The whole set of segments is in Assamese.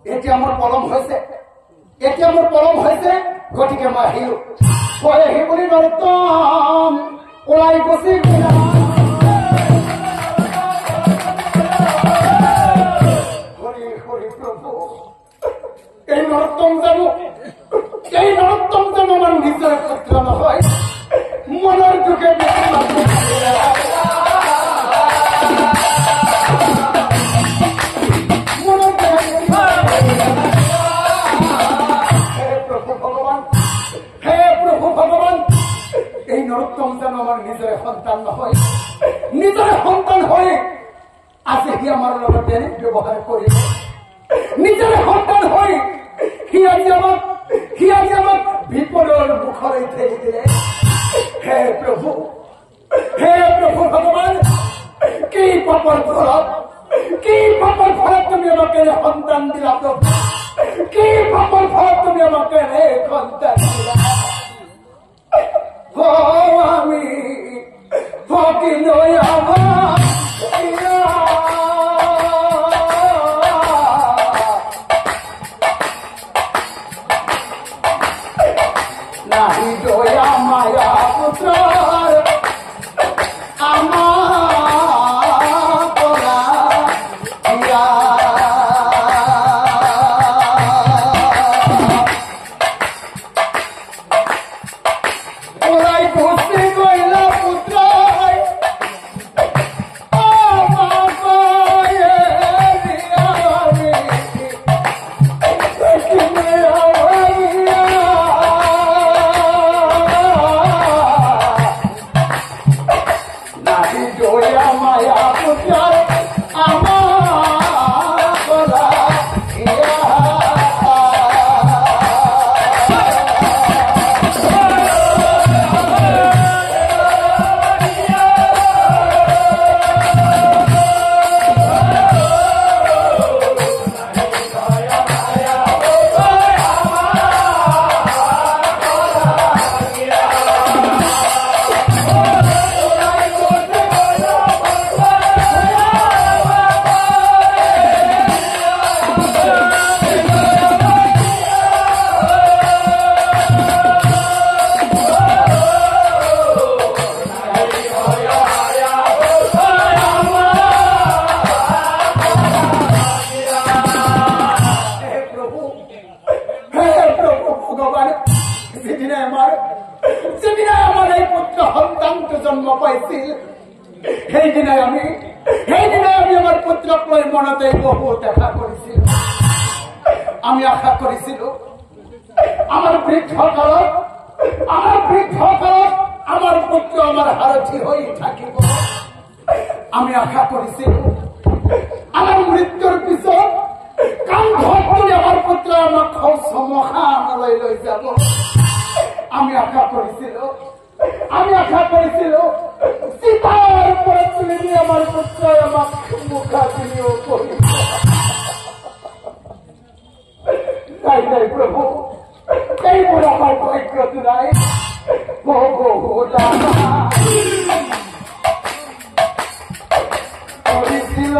এটি আমাৰ পলম হয়েছে, এটি আমাৰ পলম হয়েছে। গতিকে মই আহিলো, কয় আহি বুলি নৰোত্তম ওলাই গুচি গলা। হৰি হৰি প্ৰভু, এই নৰোত্তম জানো, এই নৰোত্তম জানো আমার নিজের পুত্র নহয়, মনের যুগে নরোত্তম যেন আমার নিজের সন্তান নহয়, নিজের সন্তান হয়ে আজি সি আমার লগত বেলেগ ব্যবহার করিব, নিজের সন্তান হয়ে সি আজি আমাক বিপদৰ মুখলৈ ঠেলি দিলে। হে প্ৰভু ভগৱান, কি পাপৰ ফলত, কি পাপৰ ফলত তুমি আমাকে সন্তান দিলা প্ৰভু, কি পাপৰ ফলত তুমি আমাকে সন্তান দিলা। আমি ফকিলৈ আমার নাহি দয়া মায়া পুত্র আমার পরা আমি আশা করেছিল আমার বৃদ্ধ কালত আমার পুত্র আমার হারথি হয়ে থাকিব। আমি আশা করেছিল আমার মৃত্যুর পিছত কান্ধত তুলি আমার পুত্র আমাক শ্মশানলৈ লৈ যাব। আমি আশা করেছিল চিতার উপরে তুলে নিয়ে আমার পুত্র আমাক মুখাগ্নিও করিব। তাই নাই প্রভু, এইবোৰ আমাৰ ভাগ্যত নাই। কৰিছিল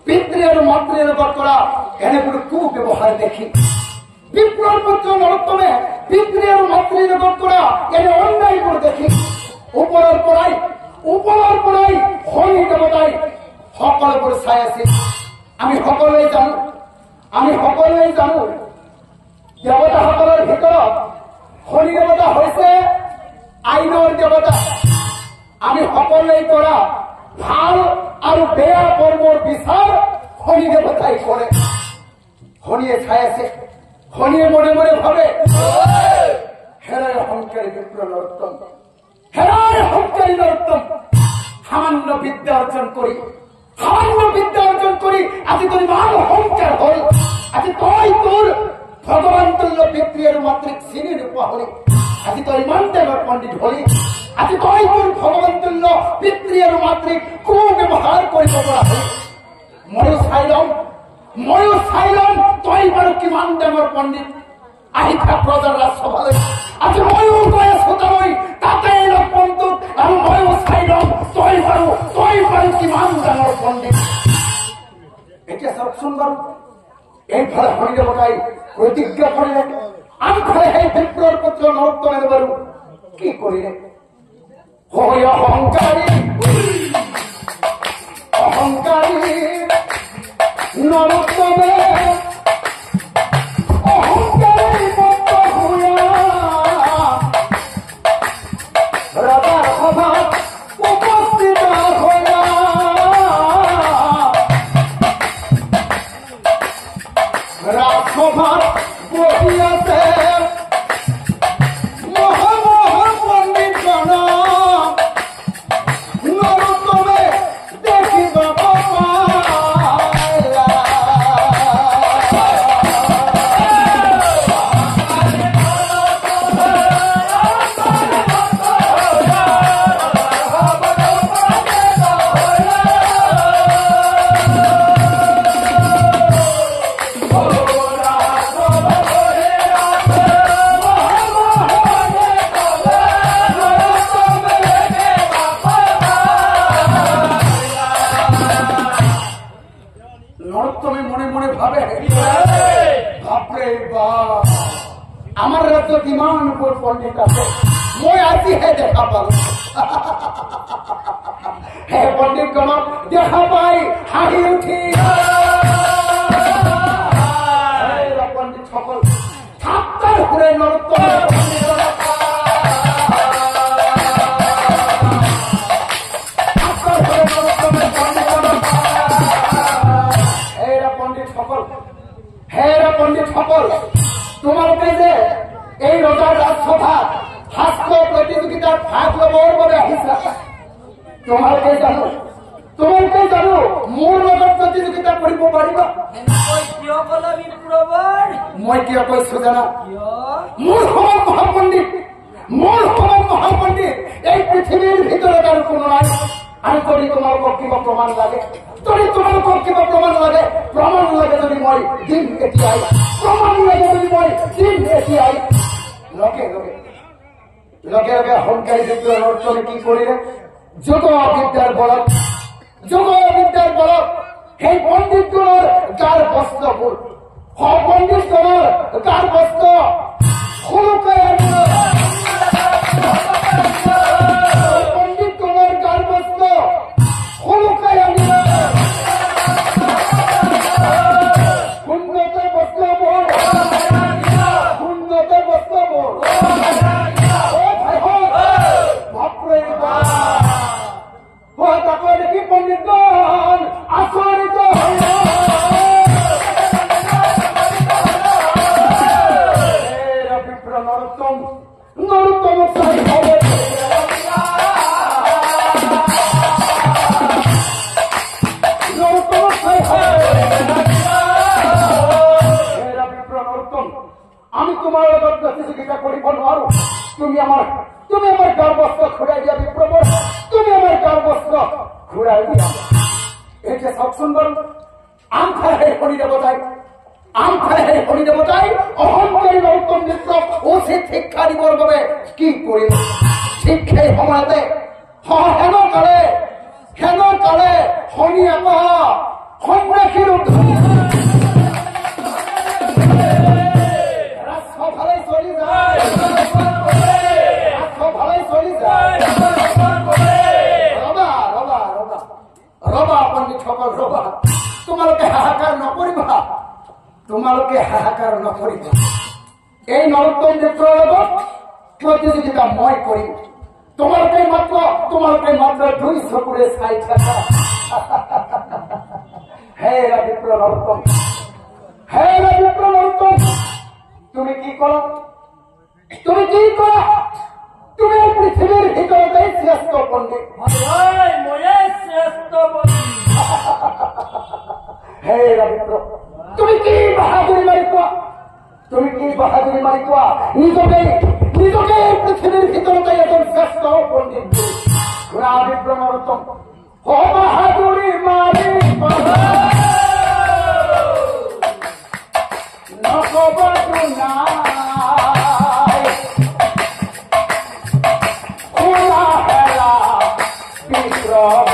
পিতৃ মাতৃর বর্তরা এনে কোনো কুব্যবহার দেখি। বিপ্লব পুত্র নরোত্তমে পিতৃ মাতৃর বর্তরা এনে অন্যায় করে দেখি। উপরের পড়াই হরি দেবতাই সকলের উপরে ছাই আছে। আমি সকলেই জানো দেৱতাসকলৰ ভিতৰত শনি দেৱতা হৈছে আইনৰ দেৱতা। আমি সকলোৱে কৰা ভাল আৰু বেয়া কৰ্মৰ বিচাৰ শনি দেৱতাই কৰে। শনিয়ে চাই আছে, শনিয়ে মনে মনে ভাবে হেৰায় সংকাৰী বিপ্ৰ নৰোত্তম, হেৰায় সংকাৰী নৰোত্তম, সামান্য বিদ্যা অৰ্জন কৰি আজি তোৰ ইমান সংকাৰ হল, আজি তই তোৰ ভগৱান তুল্য পিতৃ আৰু মাতৃক চিনি নোপোৱা হলি, আজি তই ইমান টাইমৰ পণ্ডিত হলি, আজি তই তোৰ ভগৱান তুল্য পিতৃ আৰু মাতৃক কু ব্যৱহাৰ কৰিব পৰা হলি। ময়ো চাই লম তই বাৰু কিমান ডাঙৰ পণ্ডিত। আহি থাক ৰজাৰ ৰাজসভালৈ, আজি ময়ো গৈ আছো তালৈ, তাতে লগ পাম তোক, আৰু ময়ো চাই লম তই বাৰু কিমান ডাঙৰ পণ্ডিত। এতিয়া চাওকচোন বাৰু, এইফালে শনি দেৱতাই প্ৰতিজ্ঞা কৰিলে, আনফালে সেই বিপ্ৰৰ পুত্ৰ নৰোত্তমে বাৰু কি কৰিলে? হয় অহংকাৰী নৰোত্তমে অহংকাৰী পুত্ৰ হোৱা ৰজাৰ সভাত উপস্থিত হোৱা। রাজসভার বসিয়াছে মহাপণ্ডিত জন, নরোত্তমে দেখিব আমার রাজ্য কিমান উপর পণ্ডিত আছে, মই আজিহে দেখা পালো। হে পণ্ডিতগণক দেখা পাই হাঁহি উঠি পণ্ডিত সকল ঠাট্টার ঘুরে নৰোত্তম পণ্ডিত সকল, তোমালোকে যে এই ৰজাৰ ৰাজসভা শাস্ত্ৰ প্ৰতিযোগিতাত ভাগ লবৰ বাবে আহিছা, তোমালোকে জানো মোৰ লগত প্ৰতিযোগিতা কৰিব পাৰিবা? মই কিয় কৈছো জানা? মোৰ সমান মহাপণ্ডিত এই পৃথিৱীৰ ভিতৰত আৰু কোনো নাই। আৰু যদি তোমালোকক কিবা প্ৰমাণ লাগে, প্ৰমাণ লাগে যদি মই দিন এতিয়াই, লগে লগে সংকাৰী বিপ্ৰ নৰোত্তমে কি কৰিলে? যোগ বিদ্যাৰ বলত সেই পণ্ডিতজনৰ গাৰ বস্ত্ৰবোৰ, পণ্ডিতজনৰ গাৰ বস্ত্ৰ সৰুকৈ আনিল, পণ্ডিতজনৰ গাৰ বস্ত্ৰ সৰুকৈ আনিল, দেখি পণ্ডিতগণ আচৰিত বিপ্ৰ নৰোত্তম চাই আমি তোমাৰ লগত প্ৰতিযোগিতা কৰিব নোৱাৰো। তুমি আমাৰ গাৰ বস্ত্ৰ ঘূৰাই দিয়া বিপ্ৰবৰ, তুমি আমাৰ গাৰ বস্ত্ৰ ঘূৰাই দিয়া। এতিয়া চাওকচোন বাৰু, আনফালে সেই শনি দেৱতাই অহংকাৰী নৰোত্তম মিত্ৰক উচিত শিক্ষা দিবৰ বাবে কি কৰিব? ঠিক সেই সময়তে হেন কালে শনি আকৌ সন্যাসীৰ ৰবা পণ্ডিতসকল ৰবা, তোমালোকে হাহাকাৰ নকৰিবা। এই নরোত্তম মিত্র প্রতিযোগিতা মই করি। তোমাকে মাত্র 200 করে 60 টাকা। হে রাজীপ্র নরোত্তম, হে রাজীপ্র নরোত্তম, তুমি কি করো? তুমি কি করো? তুমি পৃথিবীর ভিতরে শ্রেষ্ঠ পণ্ডিত। হে রাজীপ্র, তুমি কি বাহাদুরি মারি কোয়া? তুমি কি বাহাদুরি মারি কোয়া? নিজকে পৃথিবীর ভিতরে একজন শ্রেষ্ঠ পণ্ডিত রাজীপ্র নরোত্তম। ও বাহাদুরি মারি নকবাদু না খোলা হেলা বিপ্রব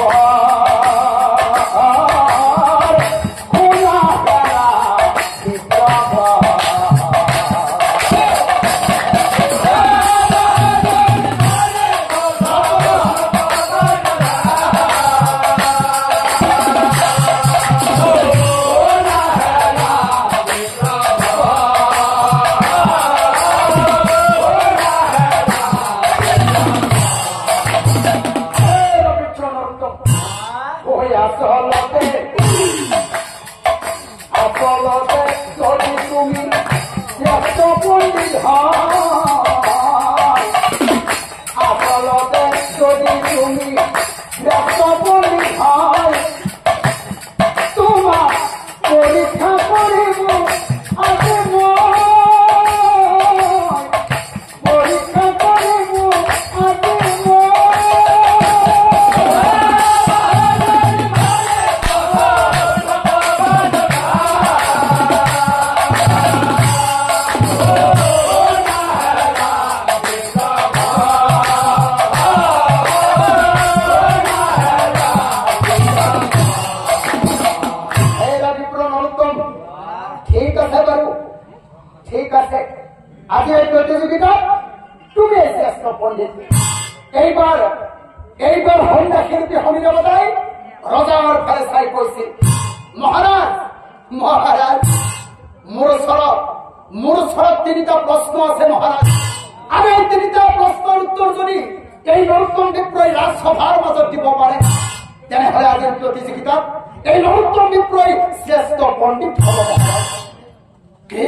এইবার হন্ডা শিল্পী হরিদেবতাই রজার ফেরেশাই কইছে, মহারাজ মোর সরব 3টা প্রশ্ন আছে মহারাজ। আমি এই 3টা প্রশ্নের উত্তর যদি এই নরোত্তম বিপ্রয় রাজসভার মাজত দিব পারে তেনেহলে আজিৰ প্ৰতিযোগিতা এই নৰোত্তম বিপ্ৰয় শ্ৰেষ্ঠ পণ্ডিত হব মহাৰাজ। কি